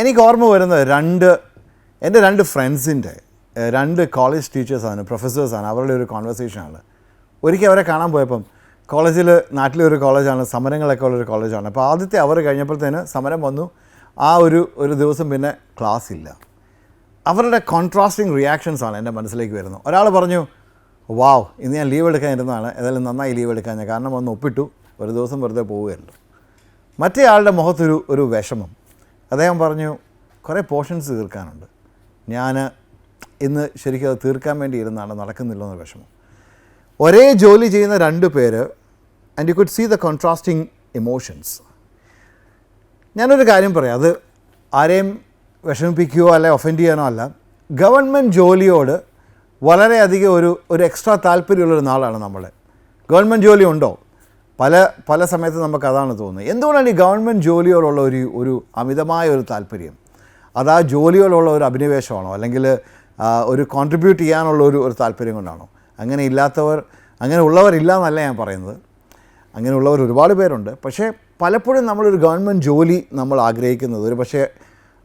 എനിക്ക് ഓർമ്മ വരുന്നത് എൻ്റെ രണ്ട് ഫ്രണ്ട്സിൻ്റെ രണ്ട് കോളേജ് ടീച്ചേഴ്സാണ്, പ്രൊഫസേഴ്സാണ്. അവരുടെ ഒരു കോൺവെർസേഷനാണ്. ഒരിക്കൽ അവരെ കാണാൻ പോയപ്പം നാട്ടിലെ ഒരു കോളേജാണ്, സമരങ്ങളൊക്കെ ഉള്ളൊരു കോളേജാണ്. അപ്പോൾ ആദ്യത്തെ അവർ കഴിഞ്ഞപ്പോഴത്തേന് സമരം വന്നു. ആ ഒരു ദിവസം പിന്നെ ക്ലാസ് ഇല്ല. അവരുടെ കോൺട്രാസ്റ്റിംഗ് റിയാക്ഷൻസാണ് എൻ്റെ മനസ്സിലേക്ക് വരുന്നത്. ഒരാൾ പറഞ്ഞു, വാവ്, ഇന്ന് ഞാൻ ലീവ് എടുക്കാനിരുന്നതാണ്, ഏതായാലും നന്നായി ലീവ് എടുക്കാൻ ഞാൻ, കാരണം ഒന്ന് ഒപ്പിട്ടു, ഒരു ദിവസം വെറുതെ പോവുകയല്ലോ. മറ്റേ ആളുടെ മുഖത്തൊരു വിഷമം. അദ്ദേഹം പറഞ്ഞു, കുറേ പോർഷൻസ് തീർക്കാനുണ്ട്, ഞാൻ ഇന്ന് ശരിക്കും അത് തീർക്കാൻ വേണ്ടി ഇരുന്നാണ്, നടക്കുന്നില്ല എന്നൊരു വിഷമം. ഒരേ ജോലി ചെയ്യുന്ന രണ്ട് പേര്, and you could see the contrasting emotions. ഞാനൊരു കാര്യം പറയാം, അത് ആരെയും വിഷമിപ്പിക്കുകയോ അല്ലെ ഒഫൻഡ് ചെയ്യാനോ അല്ല. ഗവൺമെൻറ് ജോലിയോട് വളരെയധികം ഒരു എക്സ്ട്രാ താല്പര്യമുള്ളൊരു നാളാണ് നമ്മൾ. ഗവൺമെൻറ് ജോലി ഉണ്ടോ? പല സമയത്ത് നമുക്ക് അതാണ് തോന്നുന്നത്. എന്തുകൊണ്ടാണ് ഈ ഗവൺമെൻറ് ജോലിയോടുള്ള ഒരു അമിതമായ ഒരു താല്പര്യം? അത് ആ ജോലിയോടുള്ള ഒരു അഭിനിവേശമാണോ, അല്ലെങ്കിൽ ഒരു കോൺട്രിബ്യൂട്ട് ചെയ്യാനുള്ള ഒരു താല്പര്യം കൊണ്ടാണോ? അങ്ങനെ ഉള്ളവരില്ല എന്നല്ല ഞാൻ പറയുന്നത്. അങ്ങനെയുള്ളവർ ഒരുപാട് പേരുണ്ട്. പക്ഷേ പലപ്പോഴും നമ്മളൊരു ഗവൺമെൻറ് ജോലി നമ്മൾ ആഗ്രഹിക്കുന്നത് ഒരു പക്ഷേ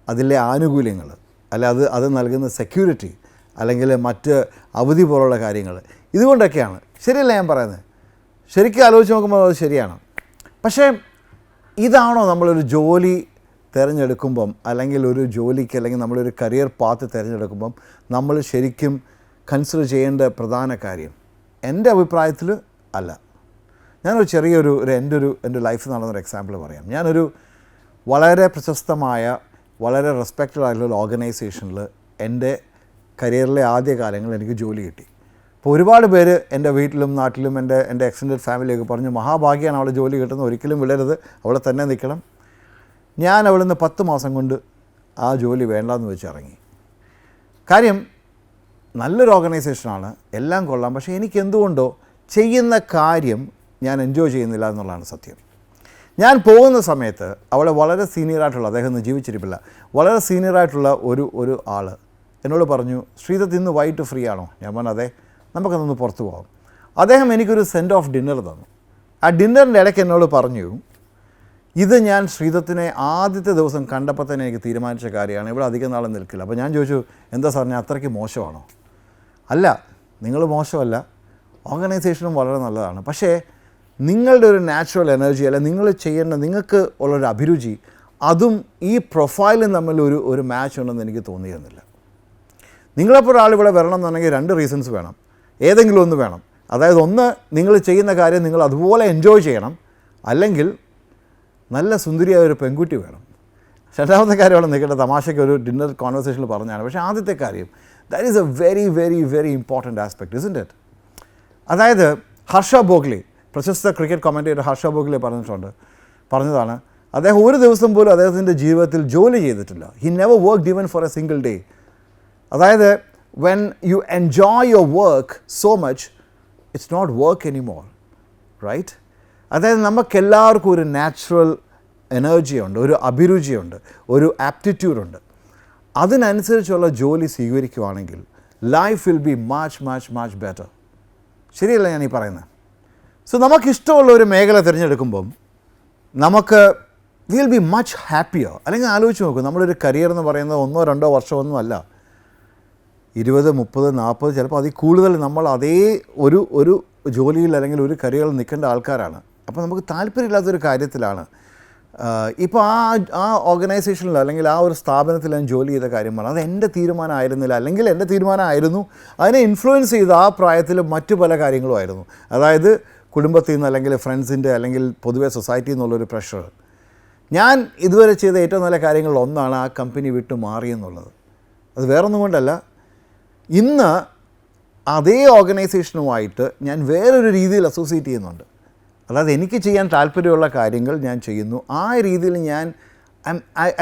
അതിലെ ആനുകൂല്യങ്ങൾ, അല്ല അത് നൽകുന്ന സെക്യൂരിറ്റി, അല്ലെങ്കിൽ മറ്റ് അവധി പോലുള്ള കാര്യങ്ങൾ, ഇതുകൊണ്ടൊക്കെയാണ്. ശരിയല്ല ഞാൻ പറയുന്നത്? ശരിക്കും ആലോചിച്ച് നോക്കുമ്പോൾ അത് ശരിയാണ്. പക്ഷേ ഇതാണോ നമ്മളൊരു ജോലി തിരഞ്ഞെടുക്കുമ്പം, അല്ലെങ്കിൽ ഒരു ജോലിക്ക്, അല്ലെങ്കിൽ നമ്മളൊരു കരിയർ പാത്ത് തിരഞ്ഞെടുക്കുമ്പം നമ്മൾ ശരിക്കും കൺസിഡർ ചെയ്യേണ്ട പ്രധാന കാര്യം? എൻ്റെ അഭിപ്രായത്തിൽ അല്ല. ഞാനൊരു എൻ്റെ ലൈഫിൽ നടന്നൊരു എക്സാമ്പിൾ പറയാം. ഞാനൊരു വളരെ പ്രശസ്തമായ, വളരെ റെസ്പെക്റ്റഡ് ആയിട്ടുള്ള ഓർഗനൈസേഷനിൽ എൻ്റെ കരിയറിലെ ആദ്യ കാലങ്ങളിൽ എനിക്ക് ജോലി കിട്ടി. അപ്പോൾ ഒരുപാട് പേര് എൻ്റെ വീട്ടിലും നാട്ടിലും എൻ്റെ എക്സ്റ്റൻഡഡ് ഫാമിലിയൊക്കെ പറഞ്ഞു, മഹാഭാഗ്യമാണ് അവളെ ജോലി കിട്ടുന്നത്, ഒരിക്കലും വിടരുത്, അവളെ തന്നെ നിൽക്കണം. ഞാൻ അവളിൽ നിന്ന് 10 മാസം കൊണ്ട് ആ ജോലി വേണ്ടാന്ന് വെച്ച് ഇറങ്ങി. കാര്യം നല്ലൊരു ഓർഗനൈസേഷനാണ്, എല്ലാം കൊള്ളാം, പക്ഷേ എനിക്ക് എന്തുകൊണ്ടോ ചെയ്യുന്ന കാര്യം ഞാൻ എൻജോയ് ചെയ്യുന്നില്ല എന്നുള്ളതാണ് സത്യം. ഞാൻ പോകുന്ന സമയത്ത് അവളെ വളരെ സീനിയറായിട്ടുള്ള, അദ്ദേഹം ഒന്നും ജീവിച്ചിരിപ്പില്ല, വളരെ സീനിയറായിട്ടുള്ള ഒരു ആൾ എന്നോട് പറഞ്ഞു, ശ്രീദത്ത് ഇന്ന് വൈകിട്ട് ഫ്രീ ആണോ? ഞാൻ പറഞ്ഞു അതെ, നമുക്കതൊന്ന് പുറത്ത് പോകാം. അദ്ദേഹം എനിക്കൊരു സെൻഡ് ഓഫ് ഡിന്നർ തന്നു. ആ ഡിന്നറിൻ്റെ ഇടയ്ക്ക് എന്നോട് പറഞ്ഞു, ഇത് ഞാൻ ശ്രീദത്തിനെ ആദ്യത്തെ ദിവസം കണ്ടപ്പോൾ തന്നെ എനിക്ക് തീരുമാനിച്ച കാര്യമാണ്, ഇവിടെ അധികം നാളെ നിൽക്കില്ല. അപ്പോൾ ഞാൻ ചോദിച്ചു, എന്താ സാർ, ഞാൻ അത്രയ്ക്ക് മോശമാണോ? അല്ല, നിങ്ങൾ മോശമല്ല, ഓർഗനൈസേഷനും വളരെ നല്ലതാണ്, പക്ഷേ നിങ്ങളുടെ ഒരു നാച്ചുറൽ എനർജി, അല്ല നിങ്ങൾ ചെയ്യേണ്ട, നിങ്ങൾക്ക് ഉള്ളൊരു അഭിരുചി, അതും ഈ പ്രൊഫൈലും തമ്മിൽ ഒരു മാച്ച് ഉണ്ടെന്ന് എനിക്ക് തോന്നിയിരുന്നില്ല. നിങ്ങളപ്പോൾ ഒരാൾ ഇവിടെ വരണം എന്നുണ്ടെങ്കിൽ 2 റീസൺസ് വേണം, ഏതെങ്കിലും ഒന്ന് വേണം. അതായത് ഒന്ന്, നിങ്ങൾ ചെയ്യുന്ന കാര്യം നിങ്ങൾ അതുപോലെ എൻജോയ് ചെയ്യണം, അല്ലെങ്കിൽ നല്ല സുന്ദരിയായ ഒരു പെൺകുട്ടി വേണം. രണ്ടാമത്തെ കാര്യം അവിടെ നിൽക്കേണ്ട, തമാശയ്ക്ക് ഒരു ഡിന്നർ കോൺവെർസേഷനിൽ പറഞ്ഞാണ്. പക്ഷേ ആദ്യത്തെ കാര്യം, that is A very very very important aspect, isn't it? അതായത് ഹർഷ ഭോഗ്ലെ, പ്രശസ്ത ക്രിക്കറ്റ് കമൻറ്റേറ്റർ ഹർഷ ഭോഗ്ലെ പറഞ്ഞതാണ്, അദ്ദേഹം ഒരു ദിവസം പോലും അദ്ദേഹത്തിൻ്റെ ജീവിതത്തിൽ ജോലി ചെയ്തിട്ടില്ല. He never worked even for a single day. അതായത് when you enjoy your work so much, it's not work anymore, right? അതായത് നമുക്കെല്ലാവർക്കും ഒരു നാച്ചുറൽ എനർജിയുണ്ട്, ഒരു അഭിരുചിയുണ്ട്, ഒരു ആപ്റ്റിറ്റ്യൂഡുണ്ട്. അതിനനുസരിച്ചുള്ള ജോലി സ്വീകരിക്കുകയാണെങ്കിൽ life will be much much much better. ശരിയല്ല ഞാൻ ഈ പറയുന്നത്? സോ നമുക്കിഷ്ടമുള്ള ഒരു മേഖല തിരഞ്ഞെടുക്കുമ്പം നമുക്ക് വിൽ ബി മച്ച് ഹാപ്പിയർ. അല്ലെങ്കിൽ ആലോചിച്ച് നോക്കൂ, നമ്മളൊരു കരിയർ എന്ന് പറയുന്നത് 1-2 വർഷമൊന്നും അല്ല, 20, 30, 40, ചിലപ്പോൾ അതിൽ കൂടുതൽ നമ്മൾ അതേ ഒരു ജോലിയിൽ അല്ലെങ്കിൽ ഒരു കരിയറിൽ നിൽക്കേണ്ട ആൾക്കാരാണ്. അപ്പോൾ നമുക്ക് താല്പര്യമില്ലാത്തൊരു കാര്യത്തിലാണ്. ഇപ്പോൾ ആ ഓർഗനൈസേഷനിൽ അല്ലെങ്കിൽ ആ ഒരു സ്ഥാപനത്തിൽ ഞാൻ ജോലി ചെയ്ത കാര്യമാണ്, അത് എൻ്റെ തീരുമാനമായിരുന്നില്ല, അല്ലെങ്കിൽ എൻ്റെ തീരുമാനമായിരുന്നു, അതിനെ ഇൻഫ്ലുവൻസ് ചെയ്ത ആ പ്രായത്തിൽ മറ്റു പല കാര്യങ്ങളുമായിരുന്നു. അതായത് കുടുംബത്തിൽ നിന്ന്, അല്ലെങ്കിൽ ഫ്രണ്ട്സിൻ്റെ, അല്ലെങ്കിൽ പൊതുവെ സൊസൈറ്റിയിൽ നിന്നുള്ളൊരു പ്രഷർ. ഞാൻ ഇതുവരെ ചെയ്ത ഏറ്റവും നല്ല കാര്യങ്ങളിൽ ഒന്നാണ് ആ കമ്പനി വിട്ടു മാറിയെന്നുള്ളത്. അത് വേറൊന്നും കൊണ്ടല്ല, ഇന്ന് അതേ ഓർഗനൈസേഷനുമായിട്ട് ഞാൻ വേറൊരു രീതിയിൽ അസോസിയേറ്റ് ചെയ്യുന്നുണ്ട്. അതായത് എനിക്ക് ചെയ്യാൻ താല്പര്യമുള്ള കാര്യങ്ങൾ ഞാൻ ചെയ്യുന്നു. ആ രീതിയിൽ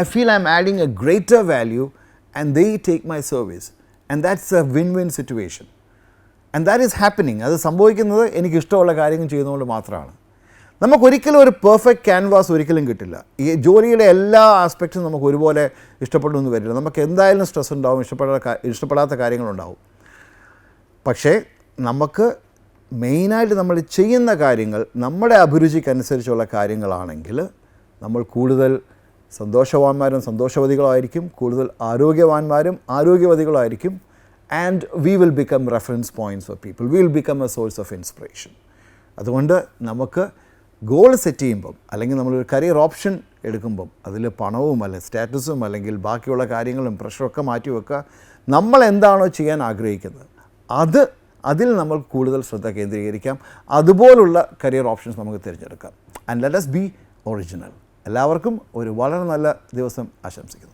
I feel I M adding A greater value and they take my service, and that's A win situation, and that is happening. അത് സംഭവിക്കുന്നത് എനിക്കിഷ്ടമുള്ള കാര്യങ്ങൾ ചെയ്യുന്നതുകൊണ്ട് മാത്രമാണ്. നമുക്കൊരിക്കലും ഒരു പെർഫെക്റ്റ് ക്യാൻവാസ് ഒരിക്കലും കിട്ടില്ല. ഈ ജോലിയുടെ എല്ലാ ആസ്പെക്ട്സും നമുക്ക് ഒരുപോലെ ഇഷ്ടപ്പെട്ടൊന്നും വരില്ല. നമുക്ക് എന്തായാലും സ്ട്രെസ് ഉണ്ടാവും, ഇഷ്ടപ്പെടാത്ത കാര്യങ്ങളുണ്ടാവും. പക്ഷേ നമുക്ക് മെയിനായിട്ട് നമ്മൾ ചെയ്യുന്ന കാര്യങ്ങൾ നമ്മുടെ അഭിരുചിക്കനുസരിച്ചുള്ള കാര്യങ്ങളാണെങ്കിൽ നമ്മൾ കൂടുതൽ സന്തോഷവാന്മാരും സന്തോഷവതികളായിരിക്കും, കൂടുതൽ ആരോഗ്യവാന്മാരും ആരോഗ്യവതികളായിരിക്കും. And we will become reference points for people, we will become a source of inspiration. അതുകൊണ്ട് നമുക്ക് ഗോൾ സെറ്റ് ചെയ്യുമ്പം, അല്ലെങ്കിൽ നമ്മളൊരു കരിയർ ഓപ്ഷൻ എടുക്കുമ്പം അതിൽ പണവും അല്ലെങ്കിൽ സ്റ്റാറ്റസും അല്ലെങ്കിൽ ബാക്കിയുള്ള കാര്യങ്ങളും പ്രഷറൊക്കെ മാറ്റി വെക്കുക. നമ്മൾ എന്താണോ ചെയ്യാൻ ആഗ്രഹിക്കുന്നത് അതിൽ നമ്മൾ കൂടുതൽ ശ്രദ്ധ കേന്ദ്രീകരിക്കാം. അതുപോലുള്ള കരിയർ ഓപ്ഷൻസ് നമുക്ക് തിരഞ്ഞെടുക്കാം. And let us B original. എല്ലാവർക്കും ഒരു വളരെ നല്ല ദിവസം ആശംസിക്കുന്നു.